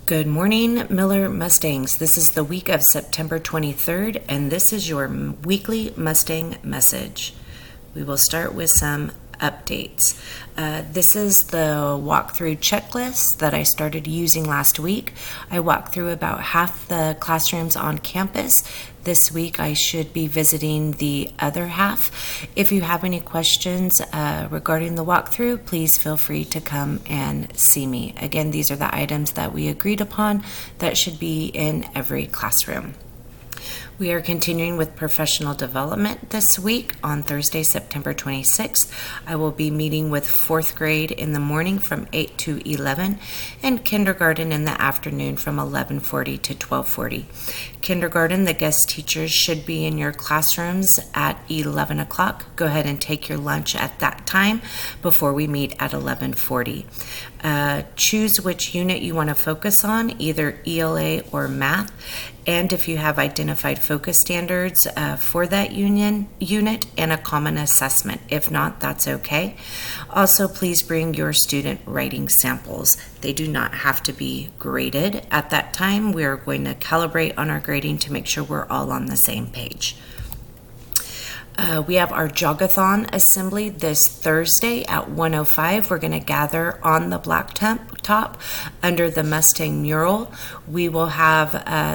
Good morning, Miller Mustangs. This is the week of September 23rd, and this is your weekly Mustang Message. We will start with some updates. This is the walkthrough checklist that I started using last week. I walked through about half the classrooms on campus. This week I should be visiting the other half. If you have any questions regarding the walkthrough, please feel free to come and see me. Again, these are the items that we agreed upon that should be in every classroom. We are continuing with professional development this week. On Thursday, September 26th, I will be meeting with 4th grade in the morning from 8 to 11 and kindergarten in the afternoon from 11:40 to 12:40. Kindergarten, the guest teachers should be in your classrooms at 11 o'clock. Go ahead and take your lunch at that time before we meet at 11:40. Choose which unit you want to focus on, either ELA or math. And if you have identified focus standards for that unit and a common assessment. If not, that's okay. Also, please bring your student writing samples. They do not have to be graded at that time. We are going to calibrate on our grading to make sure we're all on the same page. We have our Jogathon assembly this Thursday at 1:05. We're going to gather on the blacktop under the Mustang mural. We will have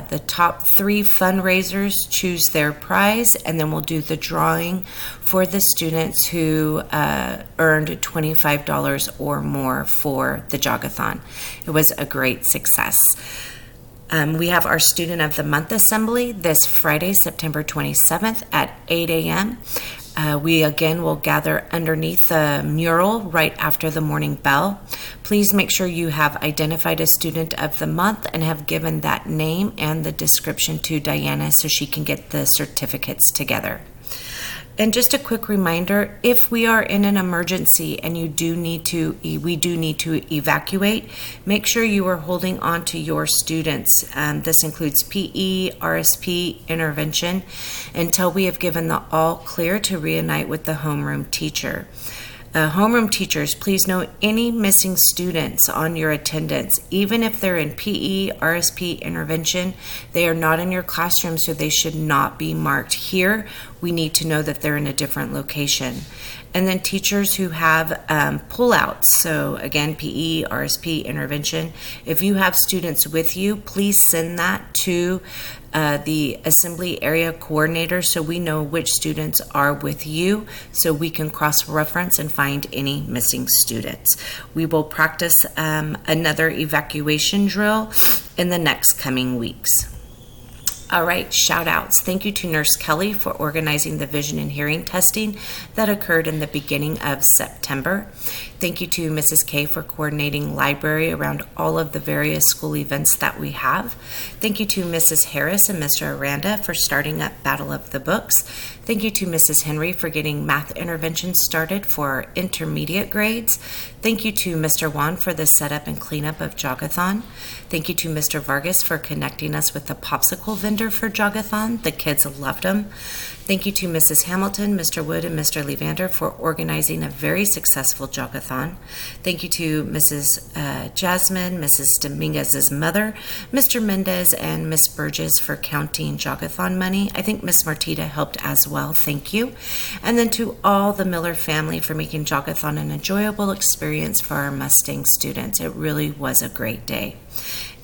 the top 3 fundraisers choose their prize, and then we'll do the drawing for the students who earned $25 or more for the Jogathon. It was a great success. We have our Student of the Month Assembly this Friday, September 27th at 8 a.m. We again will gather underneath the mural right after the morning bell. Please make sure you have identified a Student of the Month and have given that name and the description to Diana so she can get the certificates together. And just a quick reminder, if we are in an emergency and we do need to evacuate, make sure you are holding on to your students. This includes PE, RSP, intervention, until we have given the all clear to reunite with the homeroom teacher. Homeroom teachers, please note any missing students on your attendance. Even if they're in PE, RSP, intervention, they are not in your classroom, so they should not be marked here. We need to know that they're in a different location. And then teachers who have pullouts, so again, PE, RSP, intervention, if you have students with you, please send that to the assembly area coordinator so we know which students are with you so we can cross-reference and find any missing students. We will practice another evacuation drill in the next coming weeks. All right, shout outs. Thank you to Nurse Kelly for organizing the vision and hearing testing that occurred in the beginning of September. Thank you to Mrs. K for coordinating library around all of the various school events that we have. Thank you to Mrs. Harris and Mr. Aranda for starting up Battle of the Books. Thank you to Mrs. Henry for getting math interventions started for our intermediate grades. Thank you to Mr. Wan for the setup and cleanup of Jogathon. Thank you to Mr. Vargas for connecting us with the popsicle vendor for Jogathon. The kids loved them. Thank you to Mrs. Hamilton, Mr. Wood, and Mr. Levander for organizing a very successful Jogathon. Thank you to Mrs. Jasmine, Mrs. Dominguez's mother, Mr. Mendez, and Miss Burgess for counting Jogathon money. I think Miss Martita helped as well. Thank you. And then to all the Miller family for making Jogathon an enjoyable experience for our Mustang students. It really was a great day.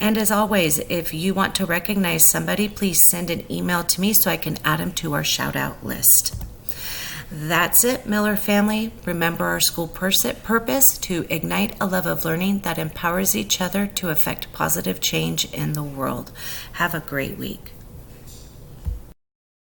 And as always, if you want to recognize somebody, please send an email to me so I can add them to our shout out list. That's it, Miller family. Remember our school purpose to ignite a love of learning that empowers each other to affect positive change in the world. Have a great week.